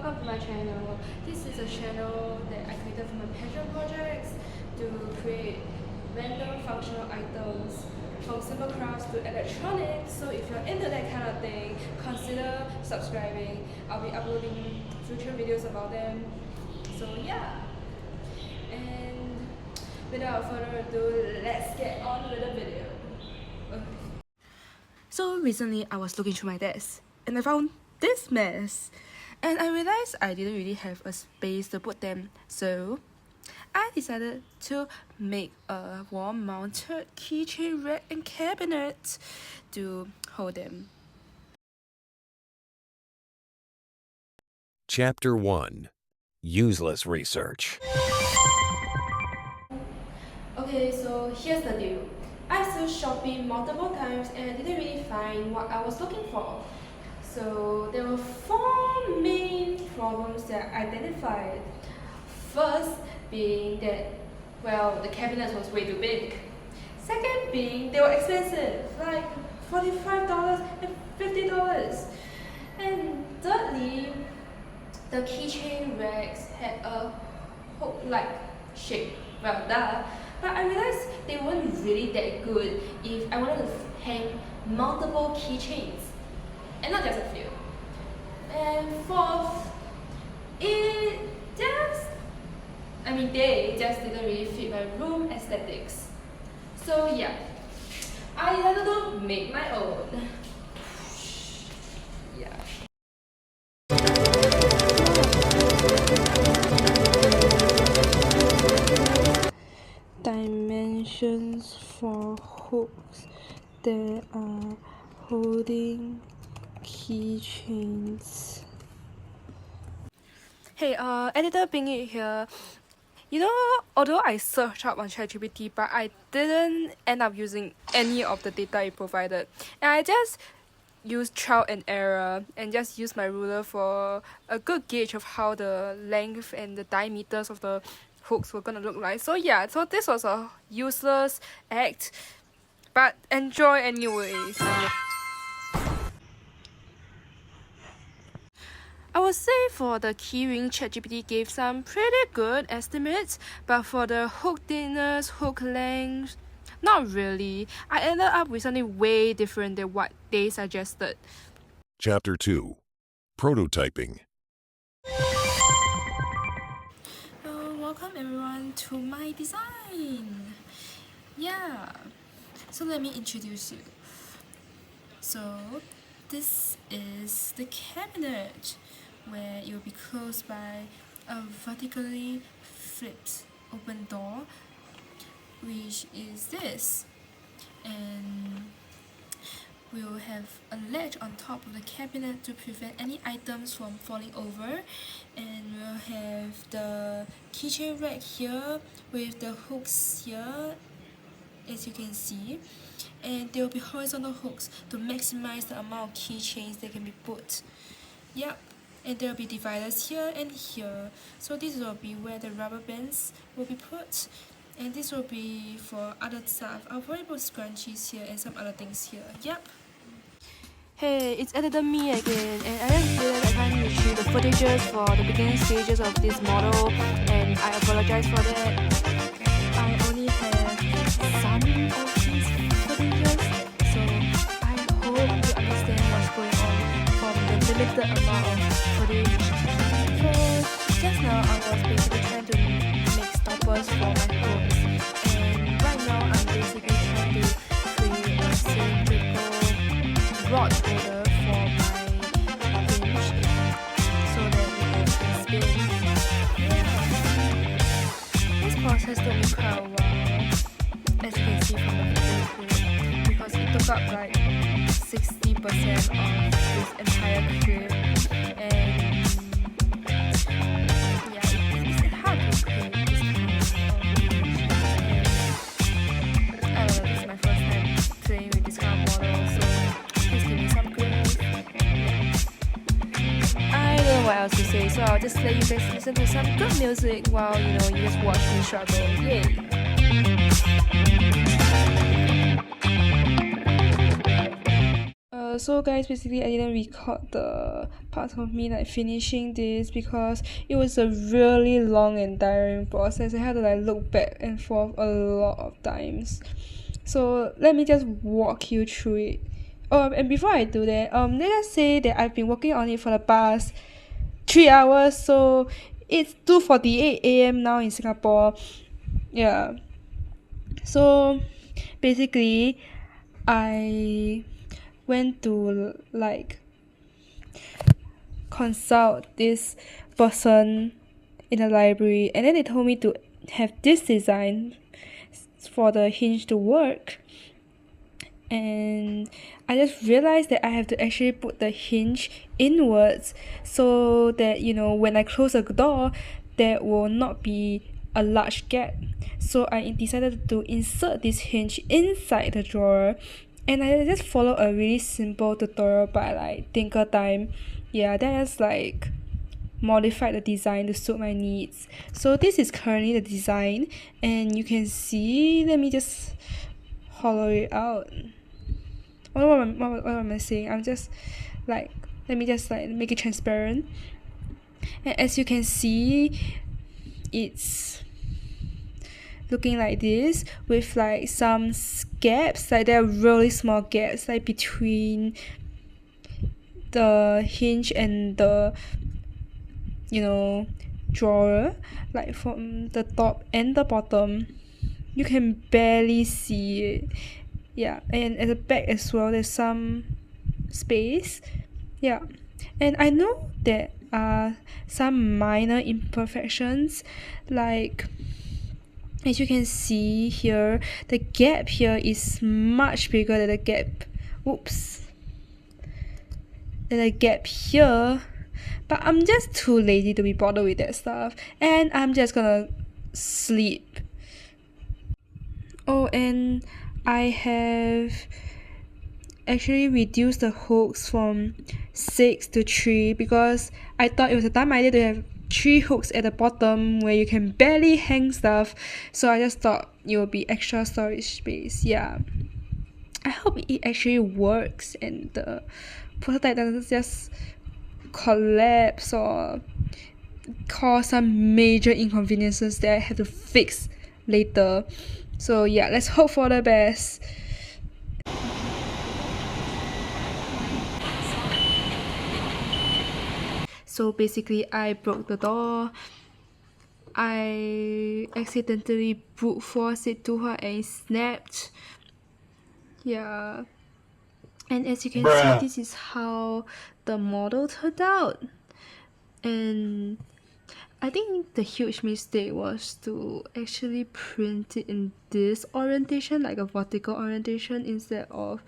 welcome to my channel. This is a channel that I created for my passion projects to create random functional items from simple crafts to electronics. So if you're into that kind of thing, consider subscribing. I'll be uploading future videos about them. So yeah, and without further ado, let's get on with the video. So recently I was looking through my desk and I found this mess, and I realized I didn't really have a space to put them, so I decided to make a wall-mounted keychain rack and cabinet to hold them. Chapter 1. Useless Research. Okay, so here's the deal. I searched shopping multiple times and I didn't really find what I was looking for. So there were 4 main problems that I identified. First being that, well, the cabinet was way too big. Second being they were expensive, like $45 and $50. And thirdly, the keychain racks had a hook-like shape. Well, duh. But I realized they weren't really that good if I wanted to hang multiple keychains, and not just a few. And fourth, they just didn't really fit my room aesthetics. So yeah, I decided to make my own. Yeah. Dimensions for hooks that are holding keychains. Hey, editor Pingy here. You know, although I searched up on ChatGPT, but I didn't end up using any of the data it provided, and I just used trial and error and just used my ruler for a good gauge of how the length and the diameters of the hooks were gonna look like. So yeah, so this was a useless act, but enjoy anyways. I would say for the keyring, ChatGPT gave some pretty good estimates, but for the hook thickness, hook length, not really. I ended up with something way different than what they suggested. Chapter 2. Prototyping. Welcome everyone to my design. Yeah, so let me introduce you. So this is the cabinet, where it will be closed by a vertically flipped open door, which is this, and we'll have a ledge on top of the cabinet to prevent any items from falling over, and we'll have the keychain rack here with the hooks here, as you can see, and there will be horizontal hooks to maximize the amount of keychains that can be put. Yep, and there will be dividers here and here, so this will be where the rubber bands will be put, and this will be for other stuff. I'll probably put scrunchies here and some other things here. Yep. Hey, it's editor me again, and I just realized I can't retrieve the footages for the beginning stages of this model, and I apologize for that. I only have some of these footages, so I hope you understand what's going on from the limited amount of footage. So just now I was basically trying to make stoppers for my hooks, and right now I'm basically trying to create a cylindrical rod holder for my hinge so that it can spin. Yeah. This process took me quite a while, as you can see from the video clip, because it took up like 60% of this entire clip, and yeah, it's hard to create this kind of I don't know, this is my first time playing with this kind of model, so please give me some grace. I don't know what else to say, so I'll just let you guys listen to some good music while, you just watch me struggle. Yay! So guys, basically I didn't record the parts of me like finishing this because it was a really long and tiring process. I had to like look back and forth a lot of times. So let me just walk you through it. And before I do that, let's say that I've been working on it for the past 3 hours, so it's 2:48 a.m. now in Singapore. Yeah. So basically I went to like consult this person in the library, and then they told me to have this design for the hinge to work. And I just realized that I have to actually put the hinge inwards so that, you know, when I close the door, there will not be a large gap. So I decided to insert this hinge inside the drawer, and I just follow a really simple tutorial by like Tinkercad. Yeah, then I just like modified the design to suit my needs. So this is currently the design, and you can see, let me just hollow it out. What am I saying? I'm just like, let me just like make it transparent. And as you can see, it's looking like this with like some gaps, like there are really small gaps like between the hinge and the, you know, drawer, like from the top and the bottom. You can barely see it. Yeah, and at the back as well there's some space. Yeah, and I know there are some minor imperfections, like as you can see here, the gap here is much bigger than the gap than the gap here, but I'm just too lazy to be bothered with that stuff, and I'm just gonna sleep. Oh, and I have actually reduced the hooks from 6 to 3 because I thought it was a dumb idea to have 3 hooks at the bottom where you can barely hang stuff, so I just thought it would be extra storage space. Yeah, I hope it actually works and the prototype doesn't just collapse or cause some major inconveniences that I have to fix later. So yeah, let's hope for the best. So basically I broke the door. I accidentally brute forced it to her and it snapped. Yeah. And as you can see, this is how the model turned out. And I think the huge mistake was to actually print it in this orientation, like a vertical orientation instead of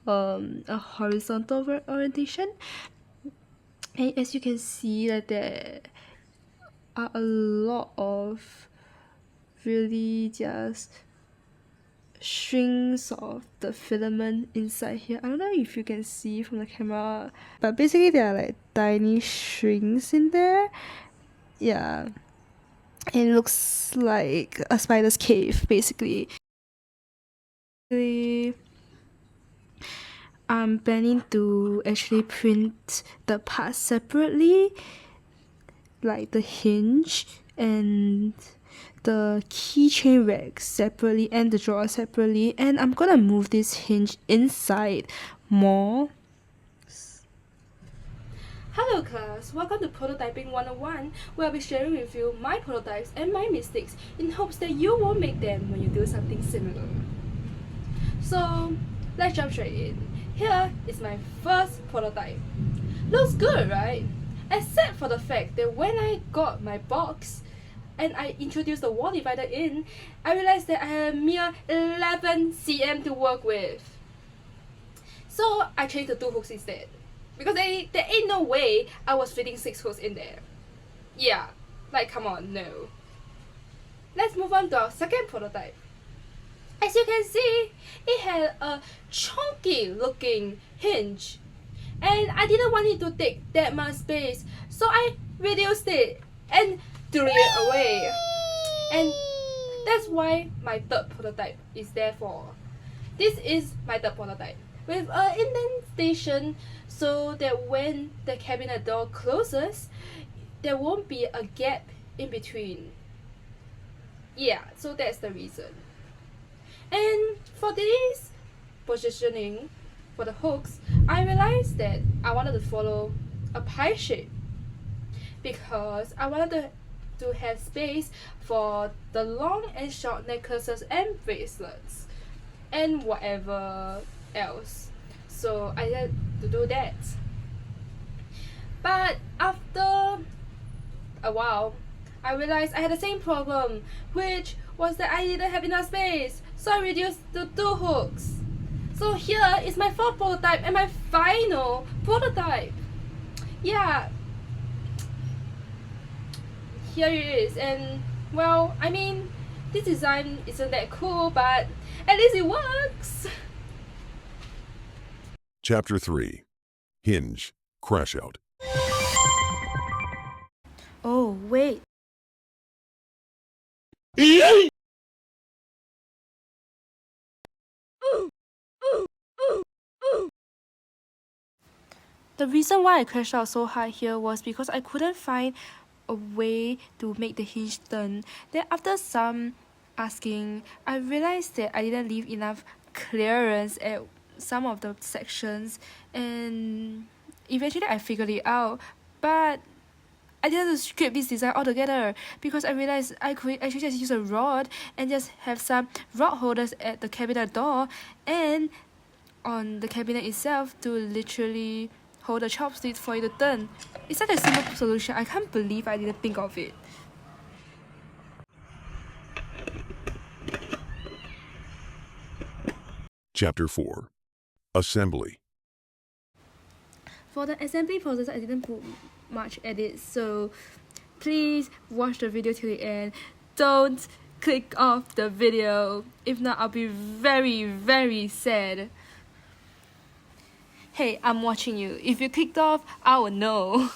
a horizontal orientation. And as you can see, that there are a lot of really just strings of the filament inside here. I don't know if you can see from the camera, but basically there are like tiny strings in there. Yeah, it looks like a spider's cave basically. I'm planning to actually print the parts separately, like the hinge and the keychain rack separately and the drawer separately, and I'm gonna move this hinge inside more. Hello class, welcome to Prototyping 101, where I'll be sharing with you my prototypes and my mistakes in hopes that you won't make them when you do something similar. So let's jump straight in. Here is my first prototype. Looks good, right? Except for the fact that when I got my box and I introduced the wall divider in, I realized that I had a mere 11 cm to work with. So I changed the 2 hooks instead, because there ain't no way I was fitting 6 hooks in there. Yeah, like come on, no. Let's move on to our second prototype. As you can see, it had a chunky looking hinge, and I didn't want it to take that much space, so I reduced it and threw it away. And that's why my third prototype is there for. This is my third prototype. with an indentation so that when the cabinet door closes, there won't be a gap in between. Yeah, so that's the reason. And for this positioning for the hooks, I realized that I wanted to follow a pie shape because I wanted to have space for the long and short necklaces and bracelets and whatever else. So I had to do that. But after a while, I realized I had the same problem, which was that I didn't have enough space, so I reduced to 2 hooks. So here is my 4th prototype and my final prototype. Yeah, here it is, and well, I mean, this design isn't that cool, but at least it works. Chapter 3. Hinge. Crash out. Oh, wait. The reason why I crashed out so hard here was because I couldn't find a way to make the hinge turn. Then after some asking, I realized that I didn't leave enough clearance at some of the sections, and eventually I figured it out. But I didn't scrap this design altogether because I realized I could actually just use a rod and just have some rod holders at the cabinet door and on the cabinet itself to literally hold the chopsticks for it to turn. It's such a simple solution. I can't believe I didn't think of it. Chapter 4. Assembly. For the assembly process, I didn't put much edit, so please watch the video till the end. Don't click off the video. If not, I'll be very, very sad. Hey, I'm watching you. If you clicked off, I will know.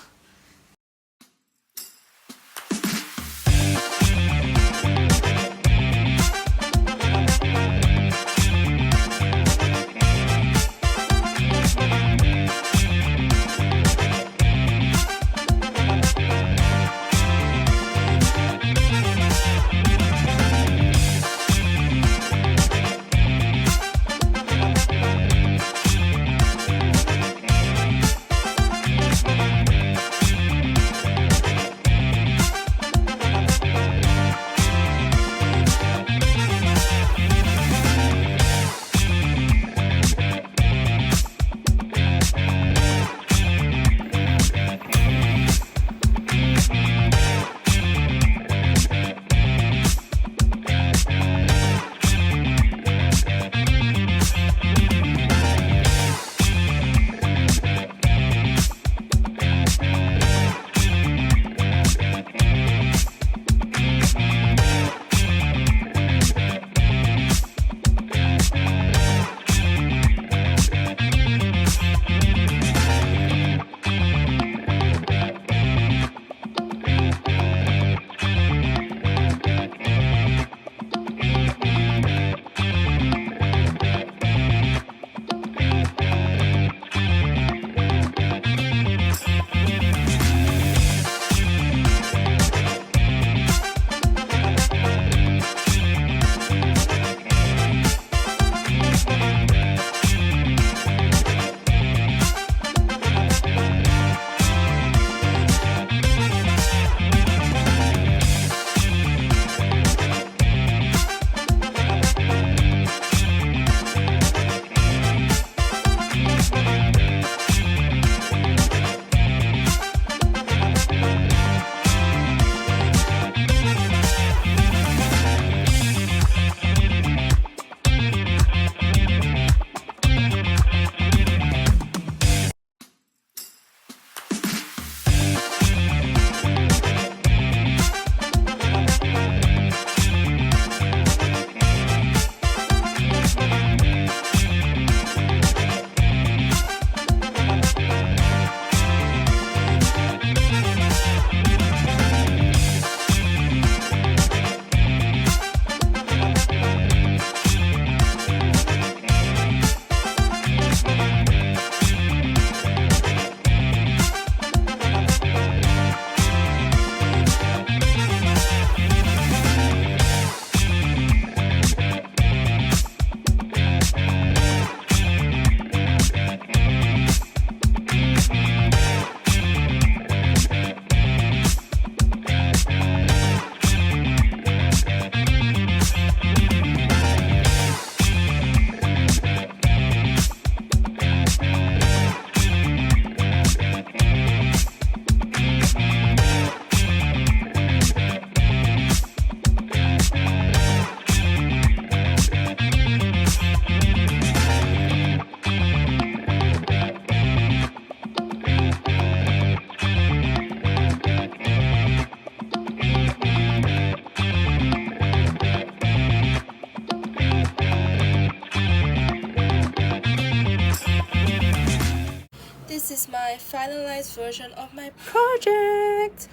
is my finalized version of my project.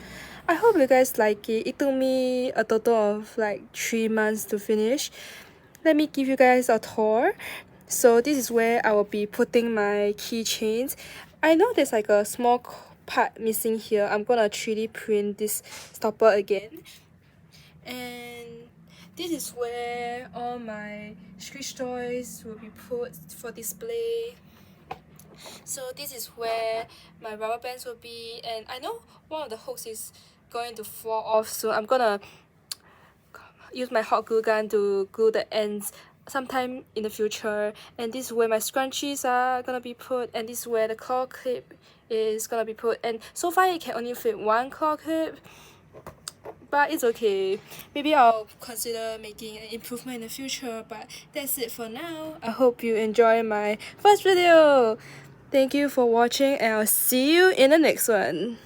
I hope you guys like it. It took me a total of like 3 months to finish. Let me give you guys a tour. So this is where I will be putting my keychains. I know there's like a small part missing here. I'm gonna 3D print this stopper again. And this is where all my Screech toys will be put for display. So this is where my rubber bands will be, and I know one of the hooks is going to fall off, so I'm gonna use my hot glue gun to glue the ends sometime in the future. And this is where my scrunchies are gonna be put, and this is where the claw clip is gonna be put. And so far it can only fit one claw clip, but it's okay. Maybe I'll consider making an improvement in the future, but that's it for now. I hope you enjoy my first video. Thank you for watching, and I'll see you in the next one.